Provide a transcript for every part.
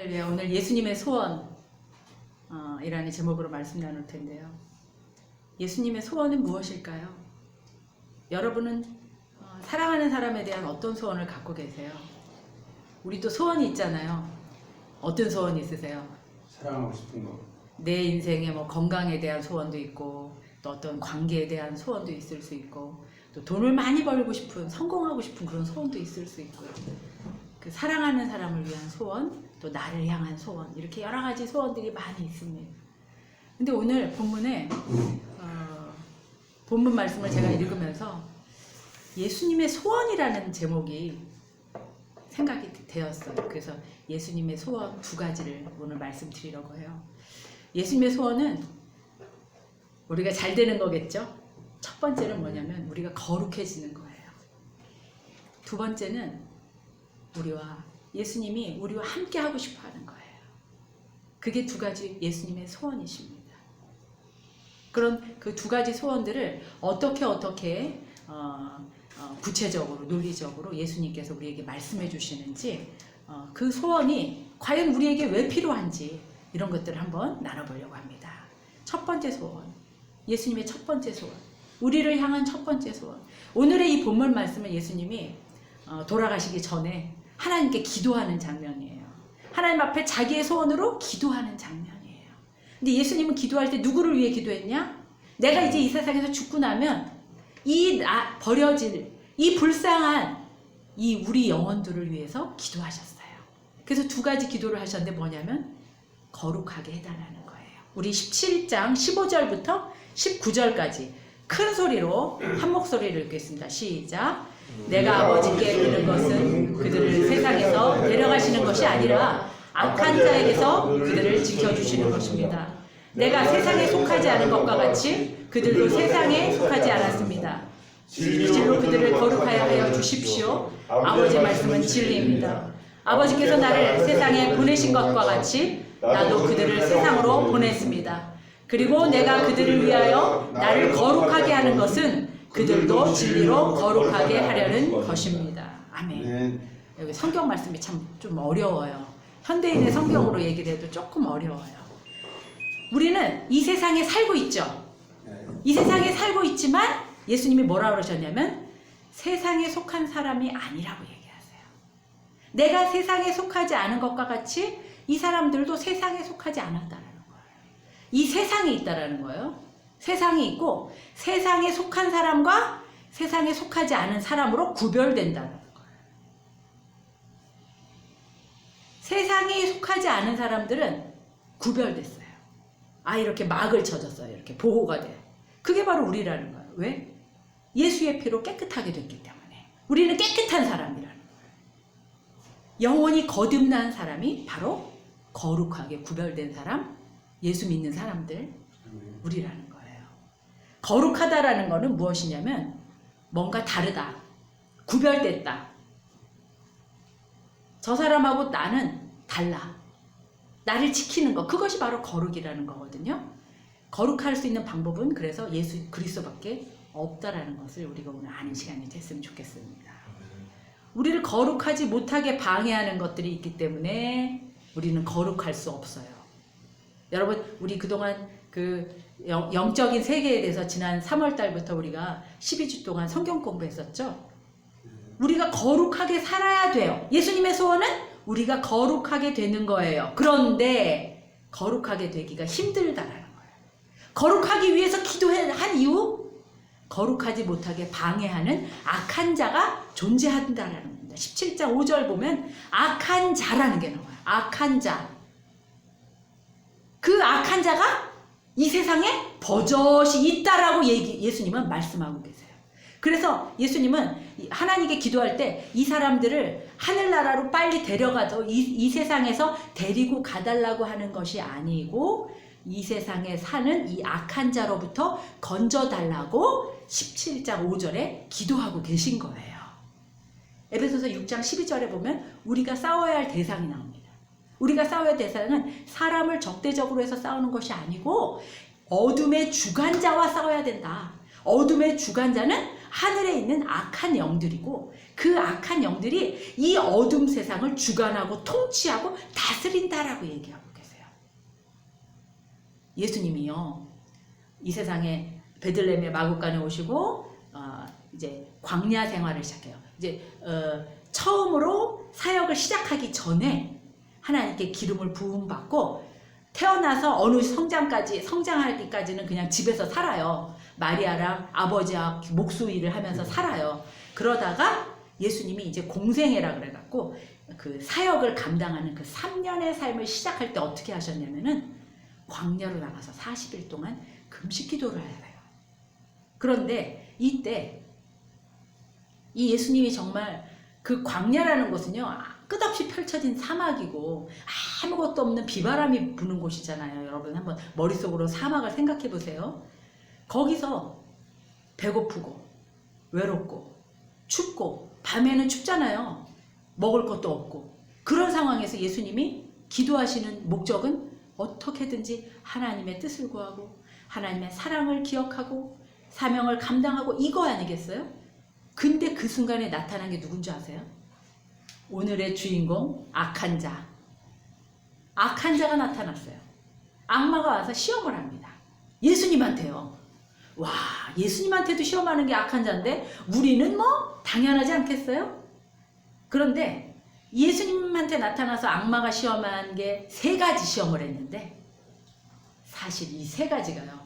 할렐루야. 오늘 예수님의 소원 이라는 제목으로 말씀 나눌 텐데요. 예수님의 소원은 무엇일까요? 여러분은 사랑하는 사람에 대한 어떤 소원을 갖고 계세요? 우리 또 소원이 있잖아요. 어떤 소원이 있으세요? 사랑하고 싶은 거. 내 인생의 건강에 대한 소원도 있고, 또 어떤 관계에 대한 소원도 있을 수 있고, 또 돈을 많이 벌고 싶은, 성공하고 싶은 그런 소원도 있을 수 있고요. 그 사랑하는 사람을 위한 소원, 또 나를 향한 소원, 이렇게 여러 가지 소원들이 많이 있습니다. 근데 오늘 본문에 본문 말씀을 제가 읽으면서 예수님의 소원이라는 제목이 생각이 되었어요. 그래서 예수님의 소원 두 가지를 오늘 말씀드리려고 해요. 예수님의 소원은 우리가 잘 되는 거겠죠? 첫 번째는 뭐냐면 우리가 거룩해지는 거예요. 두 번째는 예수님이 우리와 함께 하고 싶어 하는 거예요. 그게 두 가지 예수님의 소원이십니다. 그런 그 두 가지 소원들을 어떻게 구체적으로 논리적으로 예수님께서 우리에게 말씀해 주시는지, 그 소원이 과연 우리에게 왜 필요한지 이런 것들을 한번 나눠보려고 합니다. 첫 번째 소원, 예수님의 첫 번째 소원, 우리를 향한 첫 번째 소원. 오늘의 이 본문 말씀은 예수님이 돌아가시기 전에 하나님께 기도하는 장면이에요. 하나님 앞에 자기의 소원으로 기도하는 장면이에요. 근데 예수님은 기도할 때 누구를 위해 기도했냐? 내가 이제 이 세상에서 죽고 나면 버려질 이 불쌍한 우리 영혼들을 위해서 기도하셨어요. 그래서 두 가지 기도를 하셨는데 뭐냐면 거룩하게 해달라는 거예요. 우리 17장 15절부터 19절까지 큰 소리로 한 목소리를 읽겠습니다. 시작. 내가 아버지께 비는 것은 그들을 세상에서 데려가시는 것이 아니라 악한 자에게서 그들을 지켜주시는 것입니다. 내가 세상에 속하지 않은 것과 같이 그들도 세상에 속하지 않았습니다. 진리로 그들을 거룩하여 하여 주십시오. 아버지 말씀은 진리입니다. 아버지께서 나를 세상에 보내신 것과 같이 나도 그들을 세상으로 보냈습니다. 그리고 내가 그들을 위하여 나를 거룩하게 하는 것은 그들도 진리로 거룩하게 하려는 것입니다. 아멘. 여기 성경 말씀이 참 좀 어려워요. 현대인의 성경으로 얘기를 해도 조금 어려워요. 우리는 이 세상에 살고 있죠. 이 세상에 살고 있지만 예수님이 뭐라고 그러셨냐면 세상에 속한 사람이 아니라고 얘기하세요. 내가 세상에 속하지 않은 것과 같이 이 사람들도 세상에 속하지 않았다는 거예요. 이 세상에 있다라는 거예요. 세상이 있고 세상에 속한 사람과 세상에 속하지 않은 사람으로 구별된다는 거예요. 세상에 속하지 않은 사람들은 구별됐어요. 이렇게 막을 쳐졌어요. 이렇게 보호가 돼요. 그게 바로 우리라는 거예요. 왜? 예수의 피로 깨끗하게 됐기 때문에. 우리는 깨끗한 사람이라는 거예요. 영혼이 거듭난 사람이 바로 거룩하게 구별된 사람, 예수 믿는 사람들, 우리라는 거예요. 거룩하다라는 거는 무엇이냐면 뭔가 다르다, 구별됐다. 저 사람하고 나는 달라. 나를 지키는 거, 그것이 바로 거룩이라는 거거든요. 거룩할 수 있는 방법은 그래서 예수 그리스도밖에 없다라는 것을 우리가 오늘 아는 시간이 됐으면 좋겠습니다. 우리를 거룩하지 못하게 방해하는 것들이 있기 때문에 우리는 거룩할 수 없어요. 여러분, 우리 그동안 영적인 세계에 대해서 지난 3월 달부터 우리가 12주 동안 성경 공부했었죠. 우리가 거룩하게 살아야 돼요. 예수님의 소원은 우리가 거룩하게 되는 거예요. 그런데 거룩하게 되기가 힘들다라는 거예요. 거룩하기 위해서 기도한 이유, 거룩하지 못하게 방해하는 악한 자가 존재한다라는 겁니다. 17장 5절 보면 악한 자라는 게 나와요. 악한 자. 그 악한 자가 이 세상에 버젓이 있다라고 예수님은 말씀하고 계세요. 그래서 예수님은 하나님께 기도할 때 이 사람들을 하늘나라로 빨리 데려가서 이 세상에서 데리고 가달라고 하는 것이 아니고 이 세상에 사는 이 악한 자로부터 건져달라고 17장 5절에 기도하고 계신 거예요. 에베소서 6장 12절에 보면 우리가 싸워야 할 대상이 나옵니다. 우리가 싸워야 할 대상은 사람을 적대적으로 해서 싸우는 것이 아니고 어둠의 주관자와 싸워야 된다. 어둠의 주관자는 하늘에 있는 악한 영들이고 그 악한 영들이 이 어둠 세상을 주관하고 통치하고 다스린다라고 얘기하고 계세요. 예수님이요, 이 세상에 베들레헴의 마구간에 오시고 이제 광야 생활을 시작해요. 이제 처음으로 사역을 시작하기 전에 하나님께 기름을 부음받고 태어나서 어느 성장하기까지는 그냥 집에서 살아요. 마리아랑 아버지와 목수일을 하면서 살아요. 그러다가 예수님이 이제 공생애라 그래갖고 그 사역을 감당하는 그 3년의 삶을 시작할 때 어떻게 하셨냐면은 광야로 나가서 40일 동안 금식 기도를 해야 돼요. 그런데 이때 이 예수님이 정말 그 광야라는 곳은요, 끝없이 펼쳐진 사막이고 아무것도 없는 비바람이 부는 곳이잖아요. 여러분 한번 머릿속으로 사막을 생각해 보세요. 거기서 배고프고 외롭고 춥고 밤에는 춥잖아요. 먹을 것도 없고 그런 상황에서 예수님이 기도하시는 목적은 어떻게든지 하나님의 뜻을 구하고 하나님의 사랑을 기억하고 사명을 감당하고 이거 아니겠어요? 근데 그 순간에 나타난 게 누군지 아세요? 오늘의 주인공 악한 자. 악한 자가 나타났어요. 악마가 와서 시험을 합니다. 예수님한테요. 와, 예수님한테도 시험하는 게 악한 자인데 우리는 뭐 당연하지 않겠어요? 그런데 예수님한테 나타나서 악마가 시험한 게 3가지 시험을 했는데 사실 이 3가지가요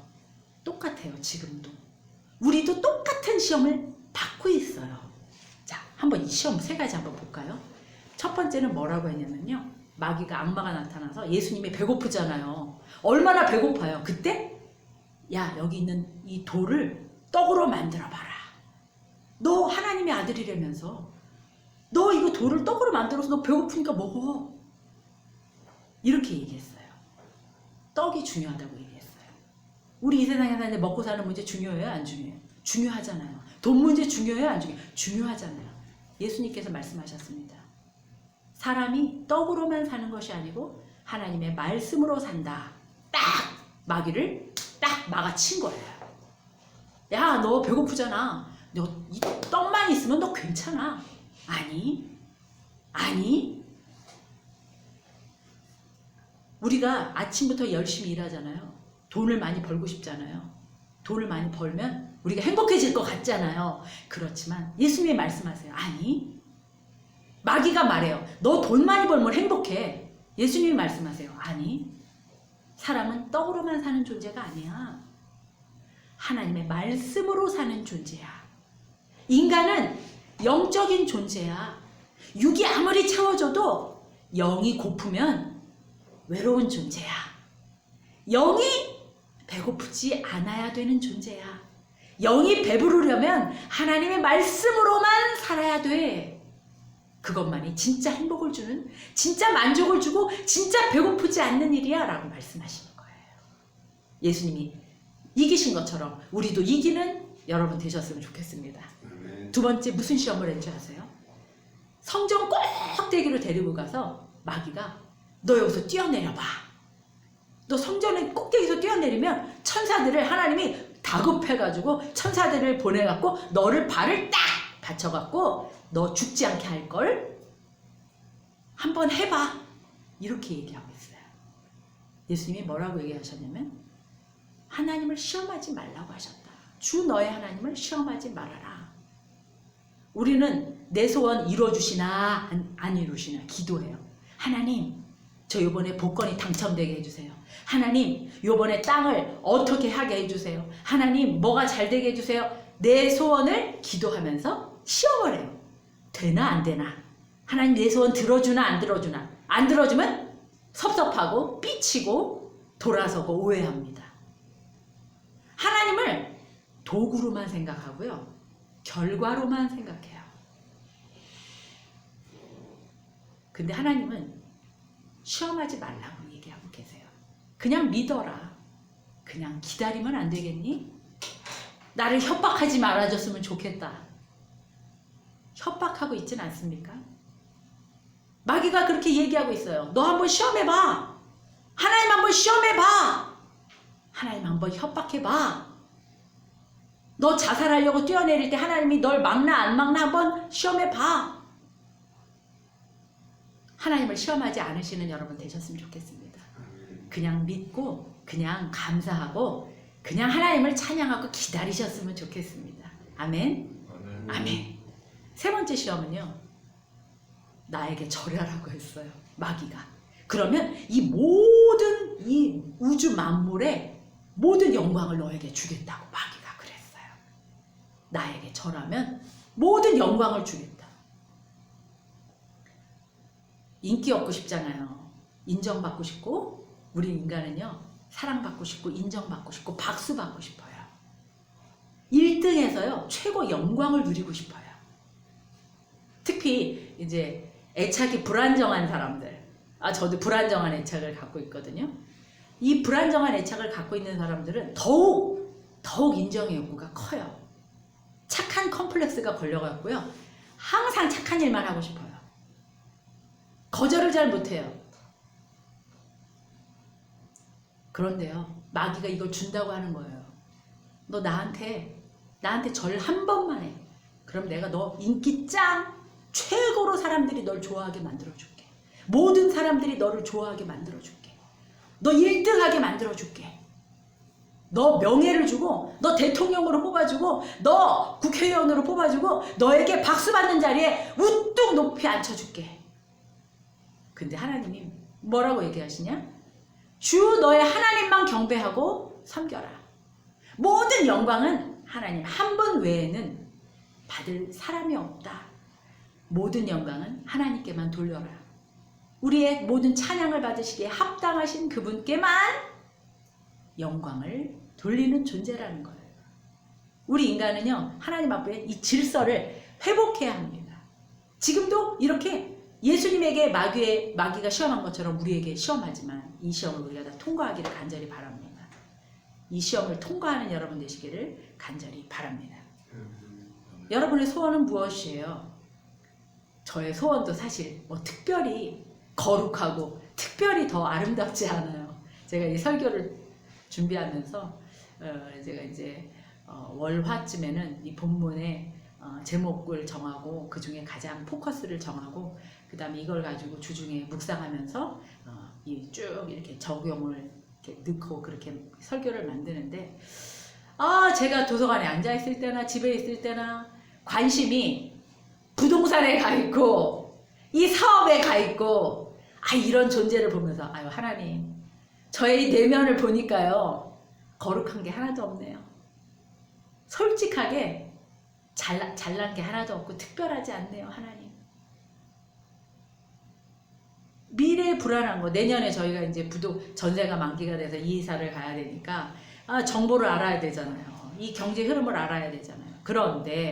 똑같아요. 지금도 우리도 똑같은 시험을 받고 있어요. 자, 한번 이 시험 3가지 한번 볼까요? 첫 번째는 뭐라고 했냐면요, 마귀가 악마가 나타나서 예수님이 배고프잖아요. 얼마나 배고파요. 그때 야, 여기 있는 이 돌을 떡으로 만들어 봐라. 너 하나님의 아들이라면서 너 이거 돌을 떡으로 만들어서 너 배고프니까 먹어. 이렇게 얘기했어요. 떡이 중요하다고 얘기했어요. 우리 이 세상에 사는데 먹고 사는 문제 중요해요? 안 중요해요? 중요하잖아요. 돈 문제 중요해요? 안 중요해요? 중요하잖아요. 예수님께서 말씀하셨습니다. 사람이 떡으로만 사는 것이 아니고 하나님의 말씀으로 산다. 딱 마귀를 딱 막아친 거예요. 야, 너 배고프잖아. 너 이 떡만 있으면 너 괜찮아. 아니. 우리가 아침부터 열심히 일하잖아요. 돈을 많이 벌고 싶잖아요. 돈을 많이 벌면 우리가 행복해질 것 같잖아요. 그렇지만 예수님이 말씀하세요. 아니, 마귀가 말해요. 너 돈 많이 벌면 행복해. 예수님이 말씀하세요. 아니, 사람은 떡으로만 사는 존재가 아니야. 하나님의 말씀으로 사는 존재야. 인간은 영적인 존재야. 육이 아무리 채워져도 영이 고프면 외로운 존재야. 영이 배고프지 않아야 되는 존재야. 영이 배부르려면 하나님의 말씀으로만 살아야 돼. 그것만이 진짜 행복을 주는, 진짜 만족을 주고 진짜 배고프지 않는 일이야 라고 말씀하시는 거예요. 예수님이 이기신 것처럼 우리도 이기는 여러분 되셨으면 좋겠습니다. 두 번째 무슨 시험을 했는지 아세요? 성전 꼭대기로 데리고 가서 마귀가 너 여기서 뛰어내려봐. 너 성전의 꼭대기에서 뛰어내리면 천사들을 하나님이 다급해가지고 천사들을 보내갖고 너를 발을 딱 받쳐갖고 너 죽지 않게 할걸? 한번 해봐. 이렇게 얘기하고 있어요. 예수님이 뭐라고 얘기하셨냐면 하나님을 시험하지 말라고 하셨다. 주 너의 하나님을 시험하지 말아라. 우리는 내 소원 이루어주시나 안 이루시나 기도해요. 하나님, 저 요번에 복권이 당첨되게 해주세요. 하나님, 요번에 땅을 어떻게 하게 해주세요. 하나님, 뭐가 잘 되게 해주세요. 내 소원을 기도하면서 시험을 해요. 되나 안 되나. 하나님 내 소원 들어주나 안 들어주나. 안 들어주면 섭섭하고 삐치고 돌아서고 오해합니다. 하나님을 도구로만 생각하고요. 결과로만 생각해요. 근데 하나님은 시험하지 말라고 얘기하고 계세요. 그냥 믿어라. 그냥 기다리면 안 되겠니? 나를 협박하지 말아줬으면 좋겠다. 협박하고 있진 않습니까? 마귀가 그렇게 얘기하고 있어요. 너 한번 시험해봐. 하나님 한번 시험해봐. 하나님 한번 협박해봐. 너 자살하려고 뛰어내릴 때 하나님이 널 막나 안 막나 한번 시험해 봐. 하나님을 시험하지 않으시는 여러분 되셨으면 좋겠습니다. 그냥 믿고 그냥 감사하고 그냥 하나님을 찬양하고 기다리셨으면 좋겠습니다. 아멘. 아멘. 세 번째 시험은요. 나에게 절하라고 했어요. 마귀가. 그러면 이 모든 이 우주 만물의 모든 영광을 너에게 주겠다고 마귀가 그랬어요. 나에게 절하면 모든 영광을 주겠다. 인기 얻고 싶잖아요. 인정받고 싶고 우리 인간은요. 사랑받고 싶고 인정받고 싶고 박수받고 싶어요. 1등에서요. 최고 영광을 누리고 싶어요. 특히 이제 애착이 불안정한 사람들. 저도 불안정한 애착을 갖고 있거든요. 이 불안정한 애착을 갖고 있는 사람들은 더욱 인정의 욕구가 커요. 착한 컴플렉스가 걸려갖고요. 항상 착한 일만 하고 싶어요. 거절을 잘 못해요. 그런데요. 마귀가 이걸 준다고 하는 거예요. 너 나한테 절 한 번만 해. 그럼 내가 너 인기 짱 최고로 사람들이 널 좋아하게 만들어줄게. 모든 사람들이 너를 좋아하게 만들어줄게. 너 1등하게 만들어줄게. 너 명예를 주고 너 대통령으로 뽑아주고 너 국회의원으로 뽑아주고 너에게 박수 받는 자리에 우뚝 높이 앉혀줄게. 근데 하나님이 뭐라고 얘기하시냐? 주 너의 하나님만 경배하고 섬겨라. 모든 영광은 하나님 한 분 외에는 받을 사람이 없다. 모든 영광은 하나님께만 돌려라. 우리의 모든 찬양을 받으시기에 합당하신 그분께만 영광을 돌리는 존재라는 거예요. 우리 인간은요. 하나님 앞에 이 질서를 회복해야 합니다. 지금도 이렇게 예수님에게 마귀가 시험한 것처럼 우리에게 시험하지만 이 시험을 우리가 다 통과하기를 간절히 바랍니다. 이 시험을 통과하는 여러분 되시기를 간절히 바랍니다. 여러분의 소원은 무엇이에요? 저의 소원도 사실 특별히 거룩하고 특별히 더 아름답지 않아요. 제가 이 설교를 준비하면서 제가 이제 월화쯤에는 이 본문의 제목을 정하고 그 중에 가장 포커스를 정하고 그 다음에 이걸 가지고 주중에 묵상하면서 쭉 이렇게 적용을 이렇게 넣고 그렇게 설교를 만드는데 제가 도서관에 앉아 있을 때나 집에 있을 때나 관심이 부동산에 가 있고 이 사업에 가 있고 이런 존재를 보면서 하나님 저의 내면을 보니까요 거룩한 게 하나도 없네요. 솔직하게 잘난 게 하나도 없고 특별하지 않네요. 하나님. 미래에 불안한 거. 내년에 저희가 이제 전세가 만기가 돼서 이사를 가야 되니까 정보를 알아야 되잖아요. 이 경제 흐름을 알아야 되잖아요. 그런데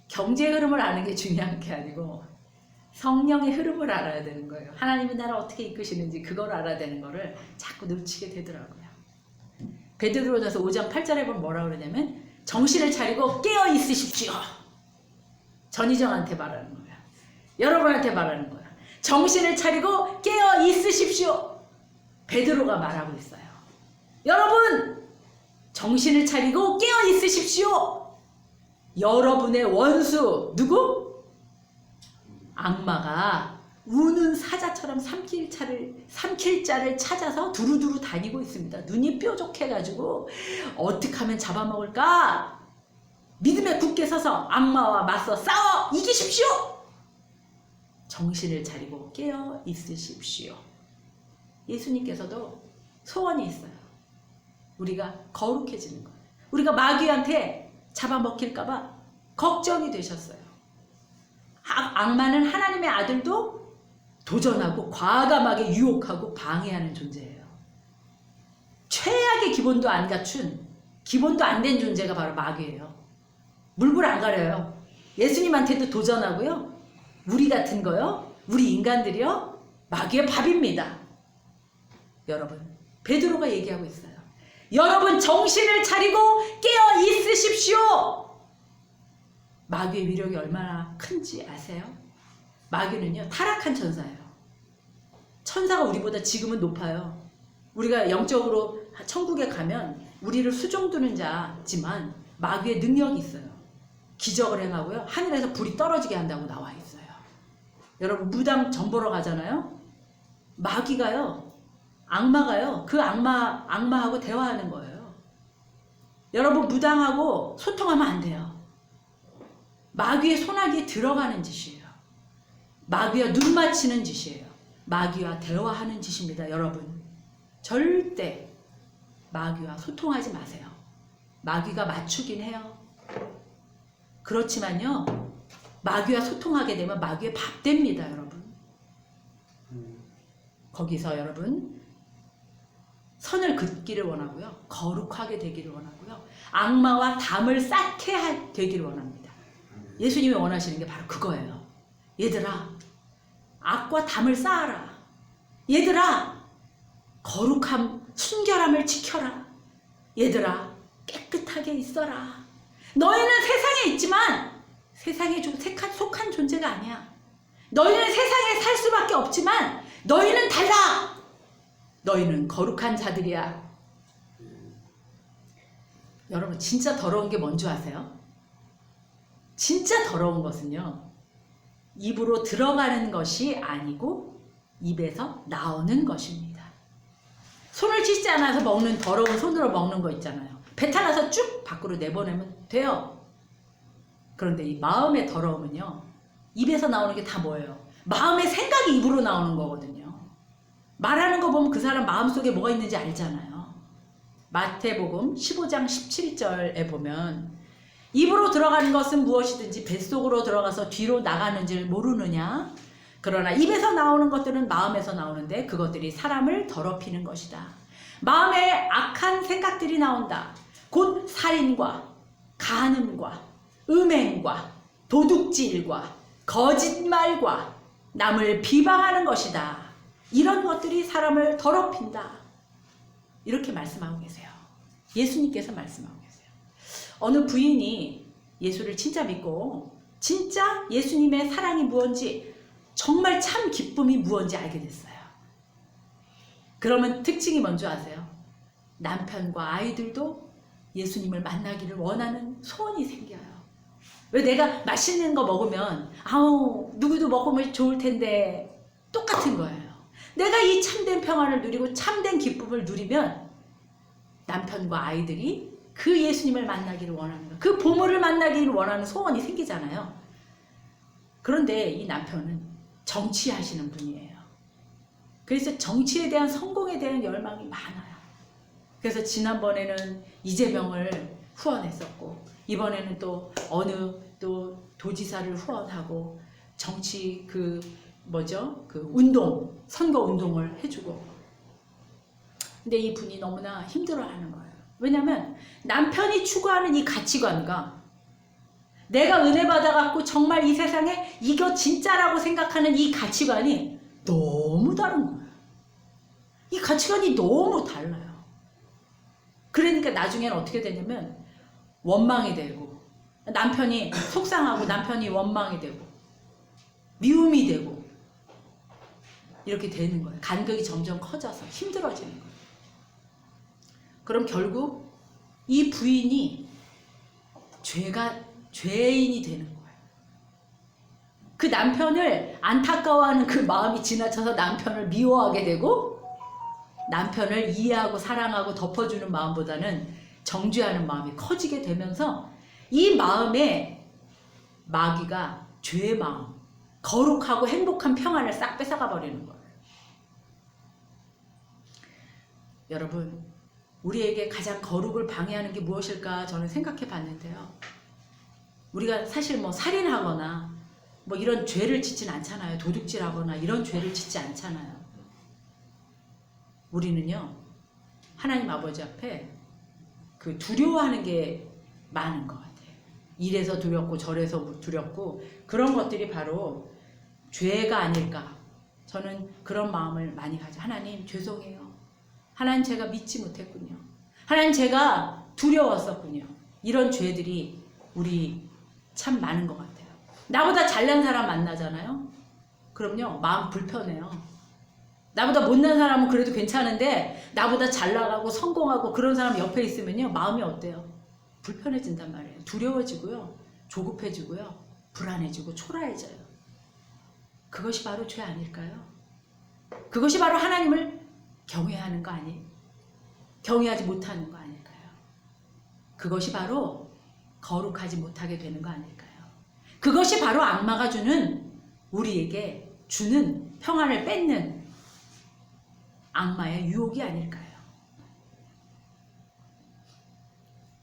경제 흐름을 아는 게 중요한 게 아니고 성령의 흐름을 알아야 되는 거예요. 하나님이 나를 어떻게 이끄시는지 그걸 알아야 되는 거를 자꾸 놓치게 되더라고요. 베드로전서 5장 8절에 보면 뭐라고 그러냐면 정신을 차리고 깨어 있으십시오. 전희정한테 말하는 거야. 여러분한테 말하는 거야. 정신을 차리고 깨어 있으십시오. 베드로가 말하고 있어요. 여러분 정신을 차리고 깨어 있으십시오. 여러분의 원수 누구? 악마가 우는 사자처럼 삼킬 자를 찾아서 두루두루 다니고 있습니다. 눈이 뾰족해가지고 어떻게 하면 잡아먹을까? 믿음에 굳게 서서 악마와 맞서 싸워 이기십시오. 정신을 차리고 깨어 있으십시오. 예수님께서도 소원이 있어요. 우리가 거룩해지는 거예요. 우리가 마귀한테 잡아먹힐까봐 걱정이 되셨어요. 악마는 하나님의 아들도 도전하고 과감하게 유혹하고 방해하는 존재예요. 최악의 기본도 안 갖춘, 기본도 안 된 존재가 바로 마귀예요. 물불 안 가려요. 예수님한테도 도전하고요. 우리 같은 거요. 우리 인간들이요. 마귀의 밥입니다. 여러분, 베드로가 얘기하고 있어요. 여러분 정신을 차리고 깨어 있으십시오. 마귀의 위력이 얼마나 큰지 아세요? 마귀는요 타락한 천사예요. 천사가 우리보다 지금은 높아요. 우리가 영적으로 천국에 가면 우리를 수종드는 자지만 마귀의 능력이 있어요. 기적을 행하고요. 하늘에서 불이 떨어지게 한다고 나와 있어요. 여러분 무당 전 보러 가잖아요. 마귀가요. 악마가요. 그 악마하고 대화하는 거예요. 여러분 무당하고 소통하면 안 돼요. 마귀의 손아귀에 들어가는 짓이에요. 마귀와 눈 맞히는 짓이에요. 마귀와 대화하는 짓입니다. 여러분 절대 마귀와 소통하지 마세요. 마귀가 맞추긴 해요. 그렇지만요 마귀와 소통하게 되면 마귀의 밥 됩니다. 여러분 거기서 여러분 선을 긋기를 원하고요. 거룩하게 되기를 원하고요. 악마와 담을 쌓게 되기를 원합니다. 예수님이 원하시는 게 바로 그거예요. 얘들아 악과 담을 쌓아라. 얘들아 거룩함 순결함을 지켜라. 얘들아 깨끗하게 있어라. 너희는 세상에 있지만 세상에 속한 존재가 아니야. 너희는 세상에 살 수밖에 없지만 너희는 달라. 너희는 거룩한 자들이야. 여러분 진짜 더러운 게 뭔지 아세요? 진짜 더러운 것은요 입으로 들어가는 것이 아니고 입에서 나오는 것입니다. 손을 씻지 않아서 먹는 더러운 손으로 먹는 거 있잖아요. 배탈 나서 쭉 밖으로 내보내면 돼요. 그런데 이 마음의 더러움은요 입에서 나오는 게 다 뭐예요? 마음의 생각이 입으로 나오는 거거든요. 말하는 거 보면 그 사람 마음속에 뭐가 있는지 알잖아요. 마태복음 15장 17절에 보면 입으로 들어가는 것은 무엇이든지 뱃속으로 들어가서 뒤로 나가는 줄 모르느냐. 그러나 입에서 나오는 것들은 마음에서 나오는데 그것들이 사람을 더럽히는 것이다. 마음에 악한 생각들이 나온다. 곧 살인과 간음과 음행과 도둑질과 거짓말과 남을 비방하는 것이다. 이런 것들이 사람을 더럽힌다. 이렇게 말씀하고 계세요. 예수님께서 말씀하고 계세요. 어느 부인이 예수를 진짜 믿고 진짜 예수님의 사랑이 무언지 정말 참 기쁨이 무언지 알게 됐어요. 그러면 특징이 뭔지 아세요? 남편과 아이들도 예수님을 만나기를 원하는 소원이 생겨요. 왜 내가 맛있는 거 먹으면 아우 누구도 먹으면 좋을 텐데 똑같은 거예요. 내가 이 참된 평안을 누리고 참된 기쁨을 누리면 남편과 아이들이 그 예수님을 만나기를 원하는 거예요. 그 보물을 만나기를 원하는 소원이 생기잖아요. 그런데 이 남편은 정치하시는 분이에요. 그래서 정치에 대한 성공에 대한 열망이 많아요. 그래서 지난번에는 이재명을 후원했었고 이번에는 또 어느 또 도지사를 후원하고 정치 그 운동 선거 운동을 해주고. 근데 이 분이 너무나 힘들어하는 거예요. 왜냐면 남편이 추구하는 이 가치관과 내가 은혜 받아갖고 정말 이 세상에 이거 진짜라고 생각하는 이 가치관이 너무 다른 거예요. 이 가치관이 너무 달라요. 그러니까 나중에는 어떻게 되냐면 원망이 되고 남편이 속상하고 남편이 원망이 되고 미움이 되고 이렇게 되는 거예요. 간격이 점점 커져서 힘들어지는 거예요. 그럼 결국 이 부인이 죄인이 되는 거예요. 그 남편을 안타까워하는 그 마음이 지나쳐서 남편을 미워하게 되고 남편을 이해하고 사랑하고 덮어주는 마음보다는 정죄하는 마음이 커지게 되면서 이 마음에 마귀가 죄의 마음, 거룩하고 행복한 평안을 싹 뺏어가 버리는 거예요. 여러분, 우리에게 가장 거룩을 방해하는 게 무엇일까 저는 생각해 봤는데요. 우리가 사실 뭐 살인하거나 뭐 이런 죄를 짓진 않잖아요. 도둑질하거나 이런 죄를 짓지 않잖아요. 우리는요, 하나님 아버지 앞에 그 두려워하는 게 많은 것 같아요. 이래서 두렵고 저래서 두렵고 그런 것들이 바로 죄가 아닐까. 저는 그런 마음을 많이 가져. 하나님 죄송해요. 하나님 제가 믿지 못했군요. 하나님 제가 두려웠었군요. 이런 죄들이 우리 참 많은 것 같아요. 나보다 잘난 사람 만나잖아요. 그럼요 마음 불편해요. 나보다 못난 사람은 그래도 괜찮은데 나보다 잘 나가고 성공하고 그런 사람 옆에 있으면요, 마음이 어때요? 불편해진단 말이에요. 두려워지고요, 조급해지고요, 불안해지고 초라해져요. 그것이 바로 죄 아닐까요? 그것이 바로 하나님을 경외하는 거 아니에요? 경외하지 못하는 거 아닐까요? 그것이 바로 거룩하지 못하게 되는 거 아닐까요? 그것이 바로 악마가 주는, 우리에게 주는 평안을 뺏는 악마의 유혹이 아닐까요?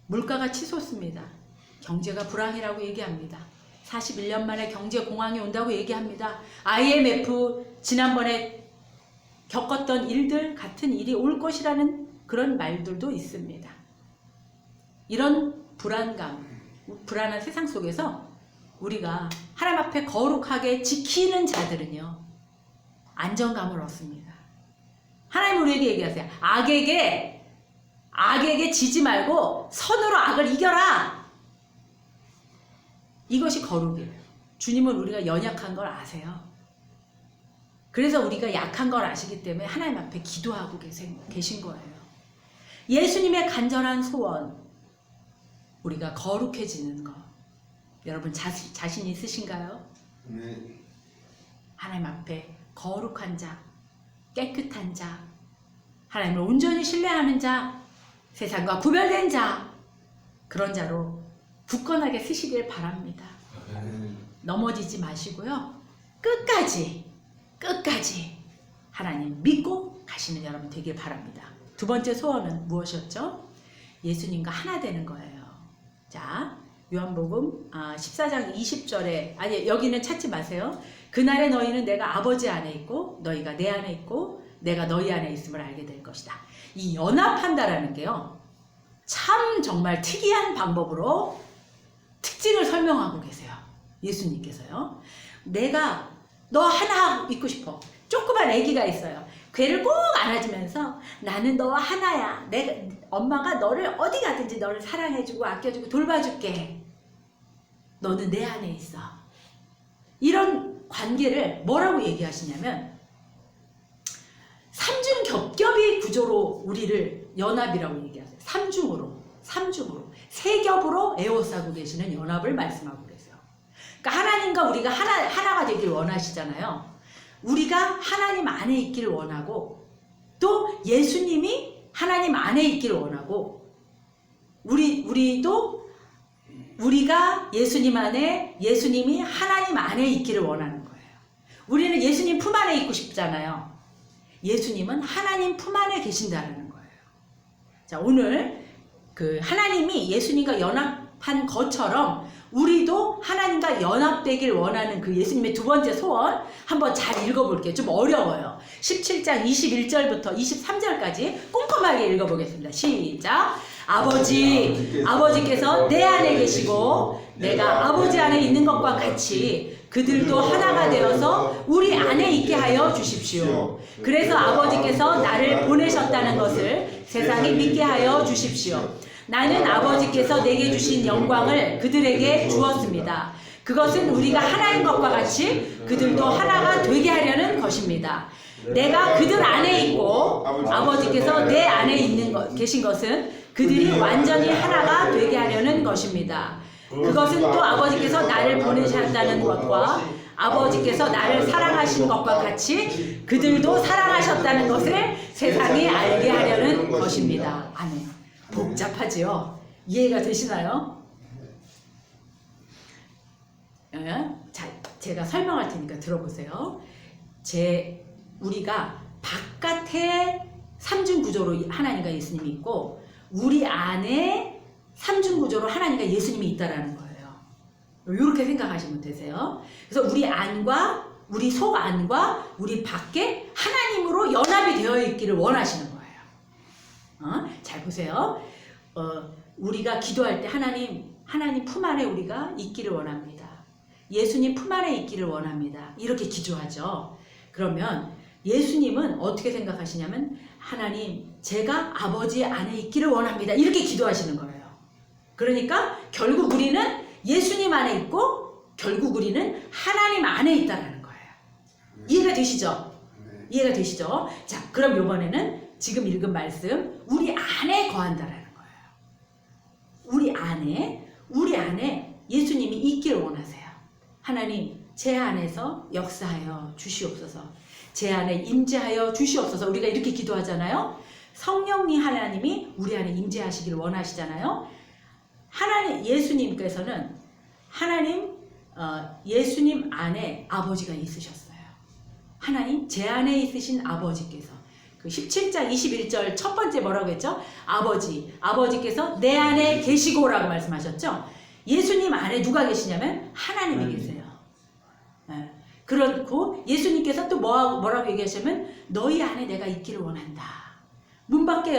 물가가 치솟습니다. 경제가 불황이라고 얘기합니다. 41년 만에 경제 공황이 온다고 얘기합니다. IMF 지난번에 겪었던 일들 같은 일이 올 것이라는 그런 말들도 있습니다. 이런 불안감, 불안한 세상 속에서 우리가 하나님 앞에 거룩하게 지키는 자들은요, 안정감을 얻습니다. 하나님 우리에게 얘기하세요. 악에게 지지 말고 선으로 악을 이겨라. 이것이 거룩이에요. 주님은 우리가 연약한 걸 아세요. 그래서 우리가 약한 걸 아시기 때문에 하나님 앞에 기도하고 계신 거예요. 예수님의 간절한 소원, 우리가 거룩해지는 것. 여러분 자신 있으신가요? 네. 하나님 앞에 거룩한 자, 깨끗한 자, 하나님을 온전히 신뢰하는 자, 세상과 구별된 자, 그런 자로 굳건하게 서시길 바랍니다. 넘어지지 마시고요, 끝까지 하나님 믿고 가시는 여러분 되길 바랍니다. 두 번째 소원은 무엇이었죠? 예수님과 하나 되는 거예요. 자, 요한복음 14장 20절에, 아니 여기는 찾지 마세요. 그날에 너희는 내가 아버지 안에 있고 너희가 내 안에 있고 내가 너희 안에 있음을 알게 될 것이다. 이 연합한다라는 게요, 참 정말 특이한 방법으로 특징을 설명하고 계세요. 예수님께서요. 내가 너 하나 있고 싶어. 조그만 아기가 있어요. 걔를 꼭 안아주면서 나는 너와 하나야. 엄마가 너를 어디 가든지 너를 사랑해주고 아껴주고 돌봐줄게. 너는 내 안에 있어. 이런 관계를 뭐라고 얘기하시냐면 삼중 겹겹이 구조로 우리를 연합이라고 얘기하세요. 삼중으로 세 겹으로 에워싸고 계시는 연합을 말씀하고 계세요. 그러니까 하나님과 우리가 하나가 되길 원하시잖아요. 우리가 하나님 안에 있기를 원하고 또 예수님이 하나님 안에 있기를 원하고 우리도 우리가 예수님 안에, 예수님이 하나님 안에 있기를 원하는 거예요. 우리는 예수님 품 안에 있고 싶잖아요. 예수님은 하나님 품 안에 계신다는 거예요. 자, 오늘 그 하나님이 예수님과 연합한 것처럼 우리도 하나님과 연합되길 원하는 그 예수님의 두 번째 소원 한번 잘 읽어볼게요. 좀 어려워요. 17장 21절부터 23절까지 꼼꼼하게 읽어보겠습니다. 시작! 아버지께서 내 안에 계시고 내가 아버지 안에 있는 것과 같이 그들도 하나가 되어서 우리 안에 있게 하여 주십시오. 그래서 아버지께서 나를 보내셨다는 것을 세상이 믿게 하여 주십시오. 나는 아버지께서 내게 주신 영광을 그들에게 주었습니다. 그것은 우리가 하나인 것과 같이 그들도 하나가 되게 하려는 것입니다. 내가 그들 안에 있고 아버지께서 내 안에 계신 것은 그들이 완전히 하나가 되게 하려는 것입니다. 그것은 또 아버지께서 나를 보내셨다는 것과 아버지께서 나를 사랑하신 것과 같이 그들도 사랑하셨다는 것을 세상이 알게 하려는 것입니다. 아멘. 복잡하지요? 이해가 되시나요? 자, 제가 설명할 테니까 들어보세요. 우리가 바깥에 삼중 구조로 하나님과 예수님이 있고 우리 안에 삼중 구조로 하나님과 예수님이 있다라는 거예요. 이렇게 생각하시면 되세요. 그래서 우리 안과 우리 속 안과 우리 밖에 하나님으로 연합이 되어 있기를 원하시는 거예요. 잘 보세요. 우리가 기도할 때 하나님 품 안에 우리가 있기를 원합니다. 예수님 품 안에 있기를 원합니다. 이렇게 기도하죠. 그러면 예수님은 어떻게 생각하시냐면 하나님, 제가 아버지 안에 있기를 원합니다. 이렇게 기도하시는 거예요. 그러니까 결국 우리는 예수님 안에 있고 결국 우리는 하나님 안에 있다는 거예요. 이해가 되시죠? 이해가 되시죠? 자, 그럼 이번에는 지금 읽은 말씀 우리 안에 거한다라는 거예요. 우리 안에 예수님이 있기를 원하세요. 하나님, 제 안에서 역사하여 주시옵소서. 제 안에 임재하여 주시옵소서. 우리가 이렇게 기도하잖아요. 성령님 하나님이 우리 안에 임재하시기를 원하시잖아요. 하나님, 예수님께서는 예수님 안에 아버지가 있으셨어요. 하나님, 제 안에 있으신 아버지께서 그 17장 21절 첫 번째 뭐라고 했죠? 아버지께서 내 안에 계시고라고 말씀하셨죠. 예수님 안에 누가 계시냐면 하나님이 계세요. 네. 그렇고 예수님께서 또 뭐라고 얘기하시냐면 너희 안에 내가 있기를 원한다. 문 밖에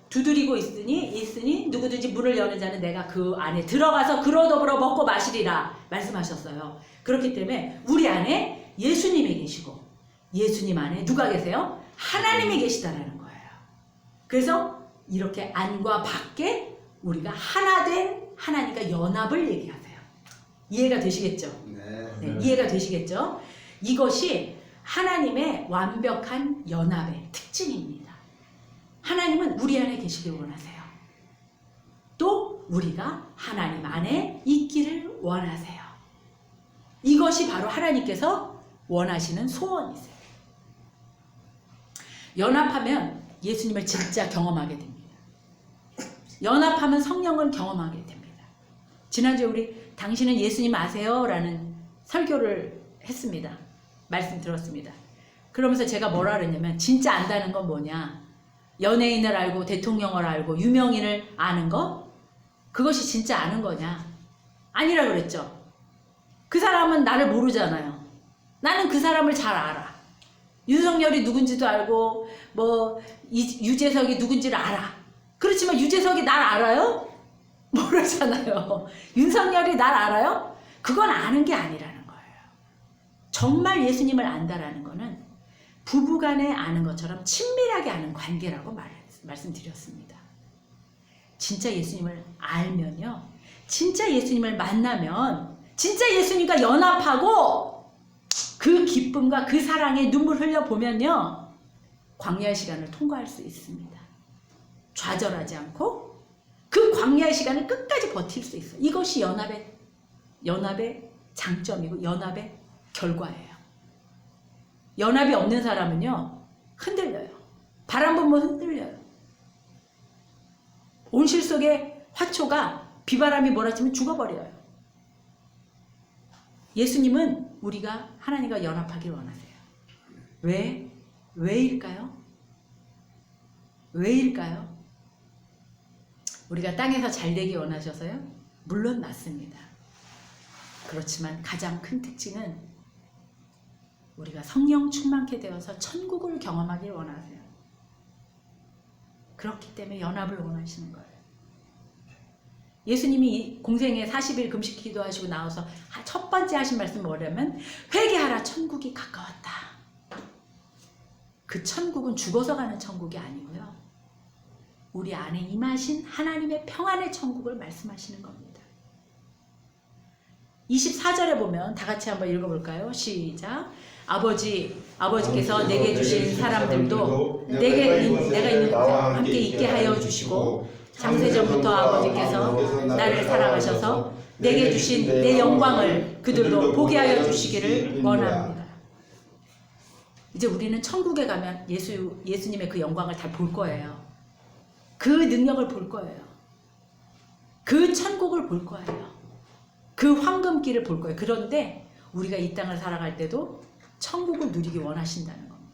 두드리고 있으니 누구든지 문을 여는 자는 내가 그 안에 들어가서 그로 더불어 먹고 마시리라 말씀하셨어요. 그렇기 때문에 우리 안에 예수님이 계시고 예수님 안에 누가 계세요? 하나님이 계시다라는 거예요. 그래서 이렇게 안과 밖에 우리가 하나 된 하나님과 연합을 얘기하세요. 이해가 되시겠죠? 네, 이해가 되시겠죠? 이것이 하나님의 완벽한 연합의 특징입니다. 하나님은 우리 안에 계시길 원하세요. 또 우리가 하나님 안에 있기를 원하세요. 이것이 바로 하나님께서 원하시는 소원이세요. 연합하면 예수님을 진짜 경험하게 됩니다. 연합하면 성령을 경험하게 됩니다. 지난주에 우리 당신은 예수님 아세요? 라는 설교를 했습니다. 말씀 들었습니다. 그러면서 제가 뭐라 그랬냐면 진짜 안다는 건 뭐냐? 연예인을 알고 대통령을 알고 유명인을 아는 거? 그것이 진짜 아는 거냐? 아니라 그랬죠. 그 사람은 나를 모르잖아요. 나는 그 사람을 잘 알아. 윤석열이 누군지도 알고 유재석이 누군지를 알아. 그렇지만 유재석이 날 알아요? 모르잖아요. 윤석열이 날 알아요? 그건 아는 게 아니라는 거예요. 정말 예수님을 안다라는 거는 부부간에 아는 것처럼 친밀하게 아는 관계라고 말씀드렸습니다. 진짜 예수님을 알면요. 진짜 예수님을 만나면 진짜 예수님과 연합하고 그 기쁨과 그 사랑에 눈물 흘려보면요. 광야의 시간을 통과할 수 있습니다. 좌절하지 않고 그 광야의 시간을 끝까지 버틸 수 있어요. 이것이 연합의 장점이고 연합의 결과예요. 연합이 없는 사람은요. 흔들려요. 바람 불면 흔들려요. 온실 속의 화초가 비바람이 몰아치면 죽어버려요. 예수님은 우리가 하나님과 연합하길 원하세요. 왜일까요? 왜일까요? 우리가 땅에서 잘 되기 원하셔서요? 물론 맞습니다. 그렇지만 가장 큰 특징은 우리가 성령 충만케 되어서 천국을 경험하길 원하세요. 그렇기 때문에 연합을 원하시는 거예요. 예수님이 공생에 40일 금식 기도하시고 나와서 첫 번째 하신 말씀은 뭐냐면 회개하라 천국이 가까웠다. 그 천국은 죽어서 가는 천국이 아니고요. 우리 안에 임하신 하나님의 평안의 천국을 말씀하시는 겁니다. 24절에 보면 다 같이 한번 읽어볼까요? 시작. 아버지께서 내게 주신 사람들도 내가 있는 곳과 함께 있게 하여 주시고 장세전부터 아버지께서 나를 사랑하셔서 내게 주신 내 영광을 그들도 보게 하여 주시기를 원합니다. 이제 우리는 천국에 가면 예수님의 그 영광을 다 볼 거예요. 그 능력을 볼 거예요. 그 천국을 볼 거예요. 그 황금길을 볼 거예요. 그런데 우리가 이 땅을 살아갈 때도 천국을 누리기 원하신다는 겁니다.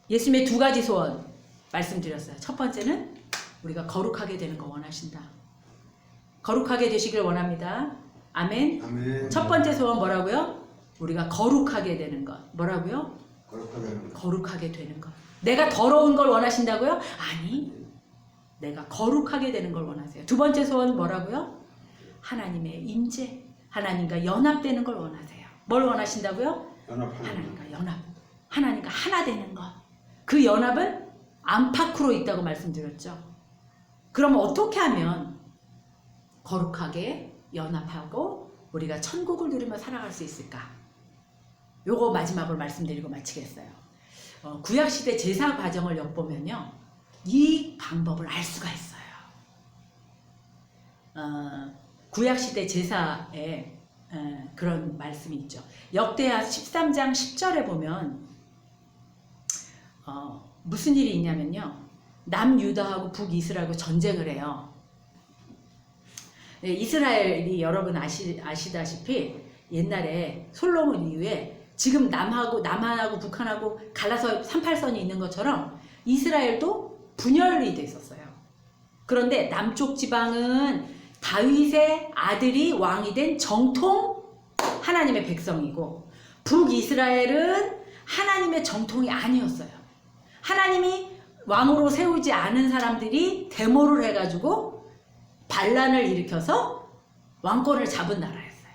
예수님의 두 가지 소원 말씀드렸어요. 첫 번째는 우리가 거룩하게 되는 거 원하신다. 거룩하게 되시길 원합니다. 아멘. 아멘. 첫 번째 소원 뭐라고요? 우리가 거룩하게 되는 것. 뭐라고요? 거룩하게 되는 것. 내가 더러운 걸 원하신다고요? 아니, 내가 거룩하게 되는 걸 원하세요. 두 번째 소원 뭐라고요? 하나님의 임재, 하나님과 연합되는 걸 원하세요. 뭘 원하신다고요? 하나님과 연합, 하나님과 하나 되는 것. 그 연합은 안팎으로 있다고 말씀드렸죠. 그럼 어떻게 하면 거룩하게 연합하고 우리가 천국을 누리며 살아갈 수 있을까? 요거 마지막으로 말씀드리고 마치겠어요. 구약시대 제사 과정을 엿보면요, 이 방법을 알 수가 있어요. 구약시대 제사에 그런 말씀이 있죠. 역대하 13장 10절에 보면 무슨 일이 있냐면요, 남유다하고 북이스라엘하고 전쟁을 해요. 네, 이스라엘이 여러분 아시다시피 옛날에 솔로몬 이후에 지금 남한하고 북한하고 갈라서 38선이 있는 것처럼 이스라엘도 분열이 돼 있었어요. 그런데 남쪽 지방은 다윗의 아들이 왕이 된 정통 하나님의 백성이고, 북이스라엘은 하나님의 정통이 아니었어요. 하나님이 왕으로 세우지 않은 사람들이 데모를 해가지고 반란을 일으켜서 왕권을 잡은 나라였어요.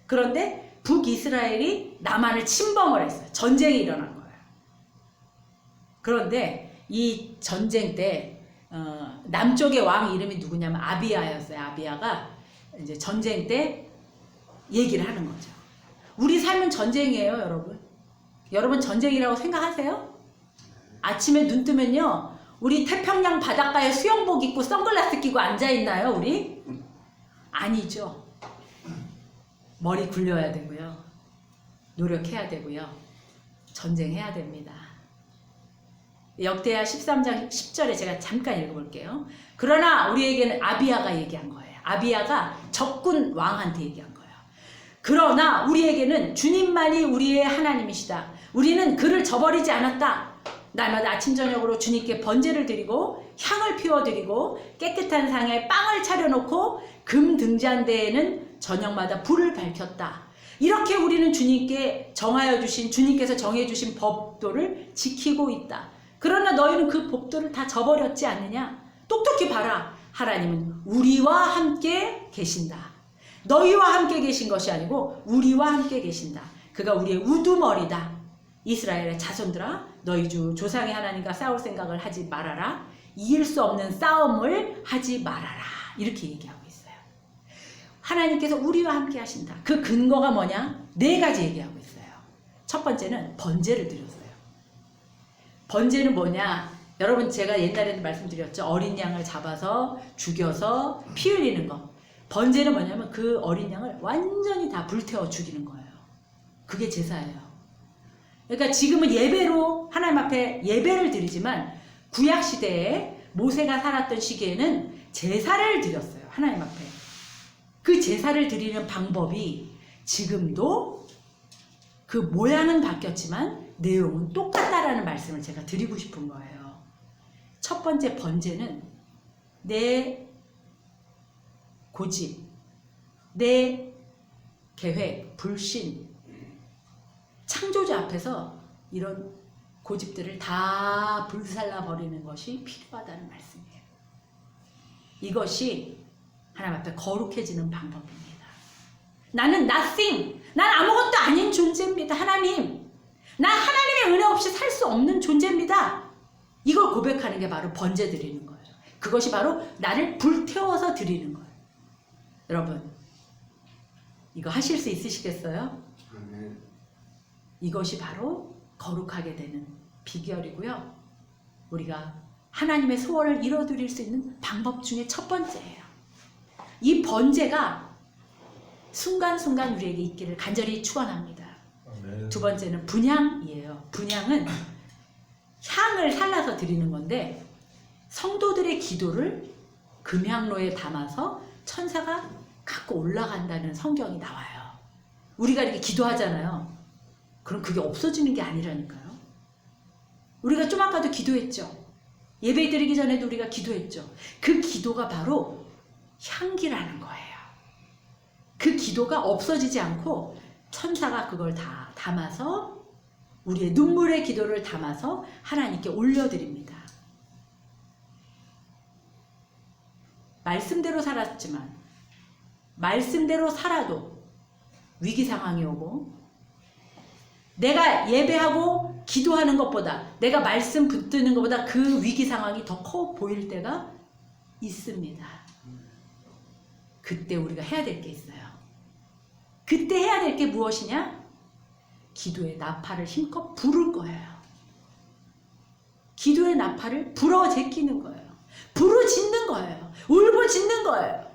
그런데 북이스라엘이 남한을 침범을 했어요. 전쟁이 일어난 거예요. 그런데 이 전쟁 때 남쪽의 왕 이름이 누구냐면 아비야였어요. 아비야가 이제 전쟁 때 얘기를 하는 거죠. 우리 삶은 전쟁이에요, 여러분. 여러분 전쟁이라고 생각하세요? 아침에 눈 뜨면요, 우리 태평양 바닷가에 수영복 입고 선글라스 끼고 앉아있나요, 우리? 아니죠. 머리 굴려야 되고요. 노력해야 되고요. 전쟁해야 됩니다. 역대하 13장 10절에 제가 잠깐 읽어볼게요. 그러나 우리에게는 아비야가 얘기한 거예요. 아비야가 적군 왕한테 얘기한 거예요. 그러나 우리에게는 주님만이 우리의 하나님이시다. 우리는 그를 저버리지 않았다. 날마다 아침 저녁으로 주님께 번제를 드리고 향을 피워드리고 깨끗한 상에 빵을 차려놓고 금 등잔대에는 저녁마다 불을 밝혔다. 이렇게 우리는 주님께서 정해주신 법도를 지키고 있다. 그러나 너희는 그 법도를 다 저버렸지 않느냐? 똑똑히 봐라. 하나님은 우리와 함께 계신다. 너희와 함께 계신 것이 아니고 우리와 함께 계신다. 그가 우리의 우두머리다. 이스라엘의 자손들아, 너희 주 조상의 하나님과 싸울 생각을 하지 말아라. 이길 수 없는 싸움을 하지 말아라. 이렇게 얘기하고 있어요. 하나님께서 우리와 함께 하신다. 그 근거가 뭐냐? 4가지 얘기하고 있어요. 첫 번째는 번제를 드렸어요. 번제는 뭐냐? 여러분, 제가 옛날에도 말씀드렸죠. 어린 양을 잡아서 죽여서 피 흘리는 거. 번제는 뭐냐면 그 어린 양을 완전히 다 불태워 죽이는 거예요. 그게 제사예요. 그러니까 지금은 예배로 하나님 앞에 예배를 드리지만 구약시대에 모세가 살았던 시기에는 제사를 드렸어요. 하나님 앞에. 그 제사를 드리는 방법이 지금도 그 모양은 바뀌었지만 내용은 똑같다라는 말씀을 제가 드리고 싶은 거예요. 첫 번째 번제는 내 고집, 내 계획, 불신, 창조주 앞에서 이런 고집들을 다 불살라 버리는 것이 필요하다는 말씀이에요. 이것이 하나님 앞에 거룩해지는 방법입니다. 나는 nothing, 난 아무것도 아닌 존재입니다. 하나님, 난 하나님의 은혜 없이 살 수 없는 존재입니다. 이걸 고백하는 게 바로 번제 드리는 거예요. 그것이 바로 나를 불태워서 드리는 거예요. 여러분, 이거 하실 수 있으시겠어요? 이것이 바로 거룩하게 되는 비결이고요. 우리가 하나님의 소원을 이뤄드릴 수 있는 방법 중에 첫 번째예요. 이 번제가 순간순간 우리에게 있기를 간절히 축원합니다. 두 번째는 분향이에요. 분향은 향을 살라서 드리는 건데 성도들의 기도를 금향로에 담아서 천사가 갖고 올라간다는 성경이 나와요. 우리가 이렇게 기도하잖아요. 그럼 그게 없어지는 게 아니라니까요. 우리가 좀 아까도 기도했죠. 예배 드리기 전에도 우리가 기도했죠. 그 기도가 바로 향기라는 거예요. 그 기도가 없어지지 않고 천사가 그걸 다 담아서 우리의 눈물의 기도를 담아서 하나님께 올려드립니다. 말씀대로 살았지만 말씀대로 살아도 위기 상황이 오고 내가 예배하고 기도하는 것보다 내가 말씀 붙드는 것보다 그 위기 상황이 더 커 보일 때가 있습니다. 그때 우리가 해야 될 게 있어요. 그때 해야 될 게 무엇이냐? 기도의 나팔을 힘껏 부를 거예요. 기도의 나팔을 불어 제끼는 거예요. 부르짖는 거예요. 울부짖는 거예요.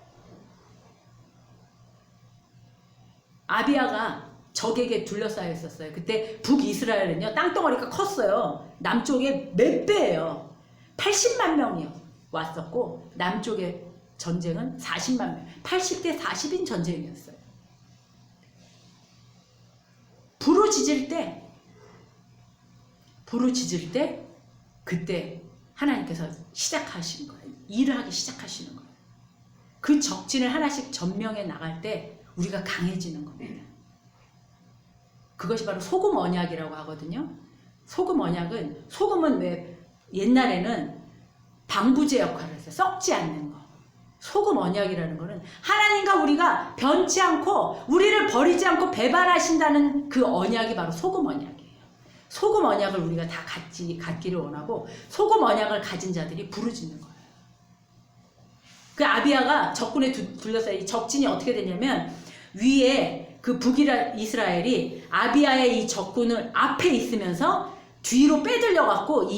아비야가 적에게 둘러싸여 있었어요. 그때 북이스라엘은요, 땅덩어리가 컸어요. 남쪽에 몇 배예요. 80만 명이 왔었고, 남쪽의 전쟁은 40만 명. 80대 40인 전쟁이었어요. 부르짖을 때, 그때 하나님께서 시작하신 거예요. 일을 하기 시작하시는 거예요. 그 적진을 하나씩 점령해 나갈 때 우리가 강해지는 겁니다. 그것이 바로 소금 언약이라고 하거든요. 소금 언약은, 소금은 왜 옛날에는 방부제 역할을 했어요. 썩지 않는 거. 소금 언약이라는 거는 하나님과 우리가 변치 않고 우리를 버리지 않고 배반하신다는 그 언약이 바로 소금 언약이에요. 소금 언약을 우리가 다 갖기를 원하고, 소금 언약을 가진 자들이 부르짖는 거예요. 그 아비야가 적군에 둘러싸여, 적진이 어떻게 되냐면, 위에 그 북이스라엘이 아비야의 이 적군을 앞에 있으면서 뒤로 빼들려 갖고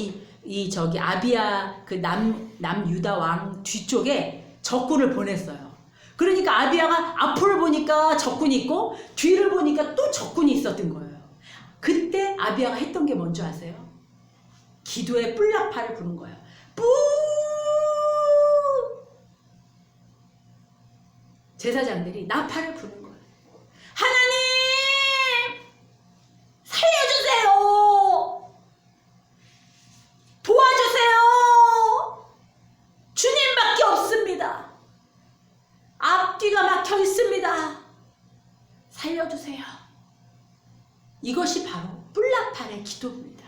저기 아비야 그 남유다 왕 뒤쪽에 적군을 보냈어요. 그러니까 아비야가 앞을 보니까 적군이 있고 뒤를 보니까 또 적군이 있었던 거예요. 그때 아비야가 했던 게 뭔지 아세요? 기도의 뿔나팔을 부른 거예요. 뿌! 제사장들이 나팔을 부른 거예요. 하나님! 살려주세요! 도와주세요! 주님밖에 없습니다. 앞뒤가 막혀 있습니다. 살려주세요. 이것이 바로 뿔나팔의 기도입니다.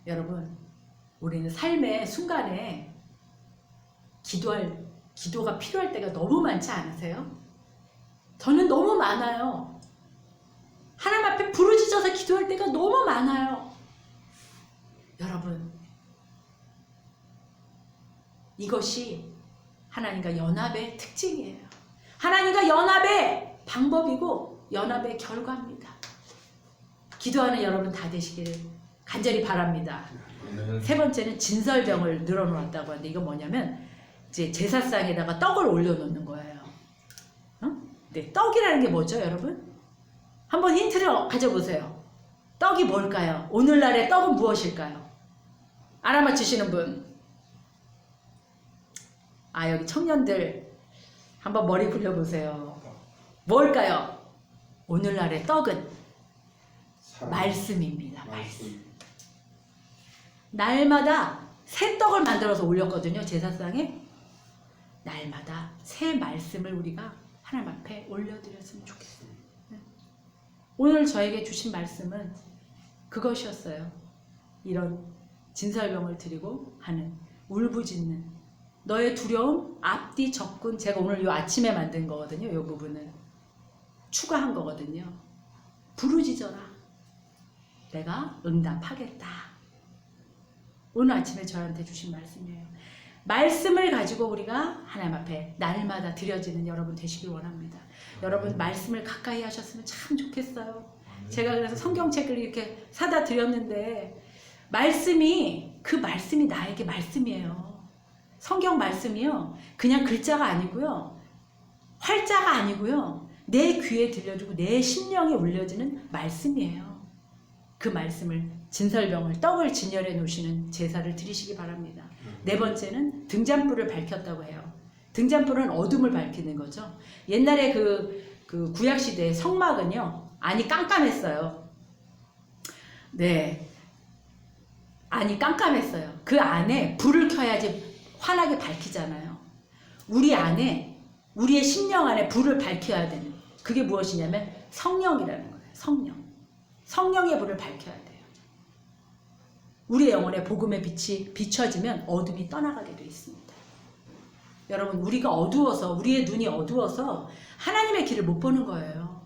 여러분, 우리는 삶의 순간에 기도가 필요할 때가 너무 많지 않으세요? 저는 너무 많아요. 하나님 앞에 부르짖어서 기도할 때가 너무 많아요. 여러분, 이것이 하나님과 연합의 특징이에요. 하나님과 연합의 방법이고 연합의 결과입니다. 기도하는 여러분 다 되시기를 간절히 바랍니다. 세 번째는 진설병을 늘어놓았다고 하는데, 이건 뭐냐면 이제 제사상에다가 떡을 올려놓는 거예요. 네, 떡이라는 게 뭐죠, 여러분? 한번 힌트를 가져보세요. 떡이 뭘까요? 오늘날의 떡은 무엇일까요? 알아맞히시는 분? 여기 청년들 한번 머리 굴려보세요. 뭘까요? 오늘날의 떡은 말씀입니다. 말씀. 날마다 새 떡을 만들어서 올렸거든요, 제사상에. 날마다 새 말씀을 우리가 하나님 앞에 올려드렸으면 좋겠어요. 오늘 저에게 주신 말씀은 그것이었어요. 이런 진설병을 드리고 하는, 울부짖는 너의 두려움, 앞뒤 적군, 제가 오늘 요 아침에 만든 거거든요. 이 부분은 추가한 거거든요. 부르짖어라. 내가 응답하겠다. 오늘 아침에 저한테 주신 말씀이에요. 말씀을 가지고 우리가 하나님 앞에 날마다 드려지는 여러분 되시길 원합니다. 여러분 말씀을 가까이 하셨으면 참 좋겠어요. 제가 그래서 성경책을 이렇게 사다 드렸는데, 그 말씀이 나에게 말씀이에요. 성경 말씀이요, 그냥 글자가 아니고요, 활자가 아니고요, 내 귀에 들려주고 내 심령에 울려지는 말씀이에요. 그 말씀을, 진설병을, 떡을 진열해 놓으시는 제사를 드리시기 바랍니다. 네 번째는 등잔불을 밝혔다고 해요. 등잔불은 어둠을 밝히는 거죠. 옛날에 그 구약시대의 성막은요, 안이 깜깜했어요. 네. 안이 깜깜했어요. 그 안에 불을 켜야지 환하게 밝히잖아요. 우리 안에, 우리의 심령 안에 불을 밝혀야 되는, 그게 무엇이냐면 성령이라는 거예요. 성령. 성령의 불을 밝혀야 돼요. 우리의 영혼에 복음의 빛이 비춰지면 어둠이 떠나가게 되어 있습니다. 여러분, 우리가 어두워서, 우리의 눈이 어두워서 하나님의 길을 못 보는 거예요.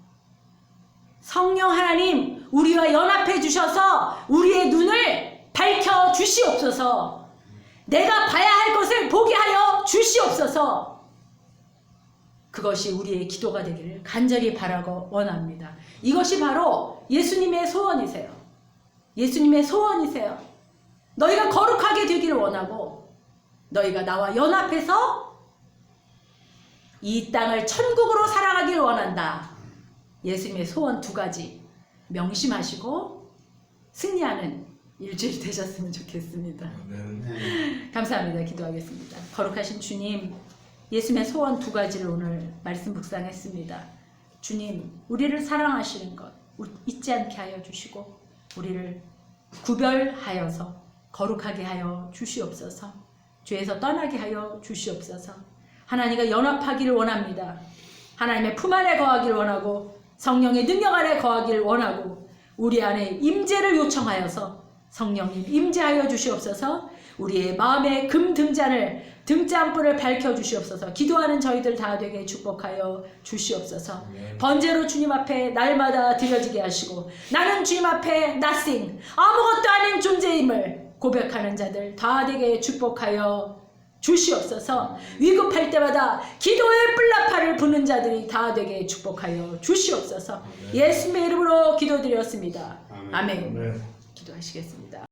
성령 하나님, 우리와 연합해 주셔서 우리의 눈을 밝혀 주시옵소서. 내가 봐야 할 것을 보게 하여 주시옵소서. 그것이 우리의 기도가 되기를 간절히 바라고 원합니다. 이것이 바로 예수님의 소원이세요. 예수님의 소원이세요. 너희가 거룩하게 되기를 원하고 너희가 나와 연합해서 이 땅을 천국으로 살아가기를 원한다. 예수님의 소원 두 가지 명심하시고 승리하는 일주일 되셨으면 좋겠습니다. 감사합니다. 기도하겠습니다. 거룩하신 주님, 예수님의 소원 두 가지를 오늘 말씀 묵상했습니다. 주님, 우리를 사랑하시는 것 잊지 않게 하여 주시고 우리를 구별하여서 거룩하게 하여 주시옵소서. 죄에서 떠나게 하여 주시옵소서. 하나님과 연합하기를 원합니다. 하나님의 품 안에 거하기를 원하고 성령의 능력 안에 거하기를 원하고 우리 안에 임재를 요청하여서 성령님 임재하여 주시옵소서. 우리의 마음의 금 등잔불을 밝혀 주시옵소서. 기도하는 저희들 다 되게 축복하여 주시옵소서. 번제로 주님 앞에 날마다 드려지게 하시고 나는 주님 앞에 nothing 아무것도 아닌 존재임을 고백하는 자들 다 되게 축복하여 주시옵소서. 위급할 때마다 기도의 뿔나팔을 부는 자들이 다 되게 축복하여 주시옵소서. 예수님의 이름으로 기도드렸습니다. 아멘. 기도하시겠습니다.